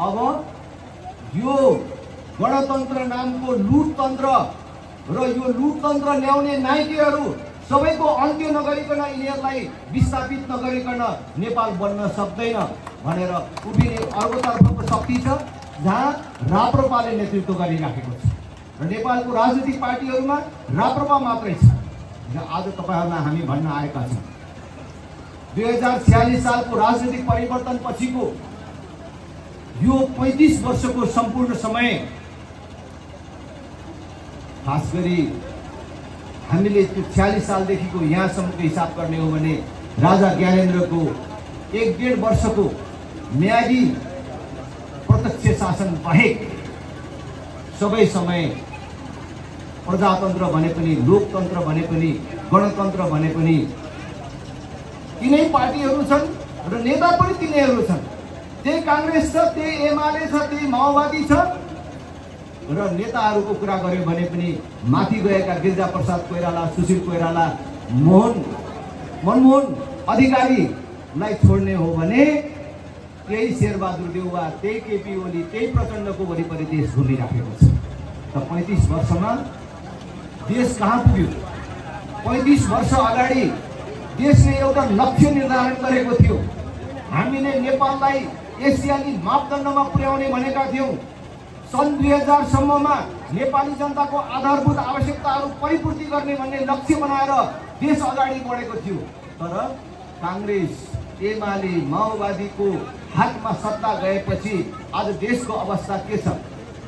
अब यो गणतन्त्र नामको लुटतन्त्र र यो लुटतन्त्र ल्याउने नायकहरू सबैको अन्त्य नगरिकन यिनीहरूलाई विस्थापित नगरिकन नेपाल बन्न सक्दैन भनेर उभिने अर्कोतर्फको शक्ति छ जहाँ राप्रपाले नेतृत्व गरिराखेको छ र नेपालको राजनीतिक पार्टीहरूमा राप्रपा मात्रै छ। आज तपाईहरुलाई हामी भन्न आएका छौं 2046 सालको राजनीतिक परिवर्तन पछिको यो 35 वर्षको सम्पूर्ण समय खास गरी हामीले त्यो 46 सालदेखिको यहाँसम्मको हिसाब गर्ने हो भने राजा ज्ञानेन्द्रको 1.5 वर्षको म्यादी प्रत्यक्ष शासन बाहेक सबै समय प्रजातन्त्र भने पनि लोकतन्त्र भने पनि गणतन्त्र भने पनि तिनै पार्टीहरू छन् र नेता पनि तिनीहरू छन्। त्यही कांग्रेस छ, त्यही एमाले छ, त्यही माओवादी छ र नेताहरूको कुरा गर्यो भने पनि माथि गएका गिरिजाप्रसाद कोइराला, सुशील कोइराला, मनमोहन अधिकारीलाई छोड्ने हो भने त्यही शेरबहादुर देउवा, त्यही केपी ओली, त्यही प्रचण्डको वरिपरि देश घुमिराखेको छ। त 35 वर्षमा देश कहाँ पुग्यो? 35 वर्ष अगाडि देशले एउटा लक्ष्य निर्धारण गरेको थियो। हामीले नेपाललाई एसियाली मापदण्डमा पुर्याउने भनेका थियौं। सन् 2000 सम्ममा नेपाली जनताको आधारभूत आवश्यकताहरू परिपूर्ति गर्ने भन्ने लक्ष्य बनाएर देश अगाडि बढेको थियो। तर कांग्रेस, एमाले, माओवादीको हातमा सत्ता गएपछि आज देशको अवस्था के छ?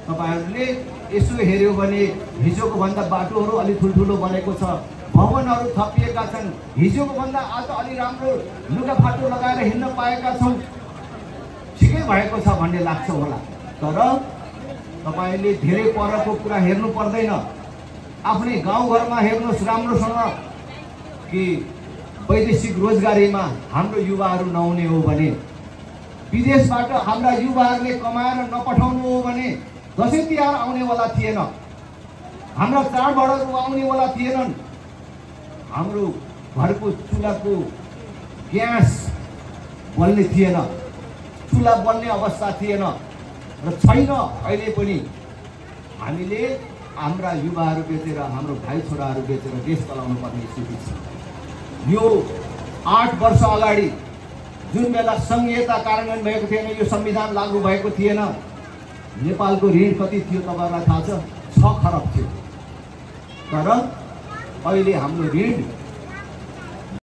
तपाईहरुले यसो हेर्यो भने हिजोको भन्दा बाटोहरू अलि ठुलठुलो बनेको छ, भवनहरू थपिएका छन्, हिजोको भन्दा आज अलि राम्रो लुगाफाटो लगाएर हिँड्न पाएका छौं, ठिकै भएको छ भन्ने लाग्छ होला। तर तपाईले धेरै परको कुरा हेर्नु पर्दैन। आफ्नै गाउँघरमा हेर्नुस् राम्रोसँग कि वैदेशिक रोजगारीमा हाम्रो युवाहरू नहुने हो भने, विदेशबाट हाम्रा युवाहरूले कमाएर नपठाउनु हो भने दशैं तिहार आउनेवाला थिएन, हाम्रा चाडबाडहरू आउनेवाला थिएनन्, हाम्रो घरको चुलाको ग्यास बल्ने थिएन, चुला बल्ने अवस्था थिएन र छैन अहिले पनि। हामीले हाम्रा युवाहरू बेचेर, हाम्रो भाइ छोराहरू बेचेर देश चलाउनु पर्ने स्थिति छ। यो 8 वर्ष अगाडि जुन बेला संघीयता कार्यान्वयन भएको थिएन, यो संविधान लागू भएको थिएन, नेपालको ऋण कति थियो तपाईहरुलाई थाहा छ? 6 खरब थियो। तर अहिले हाम्रो ऋण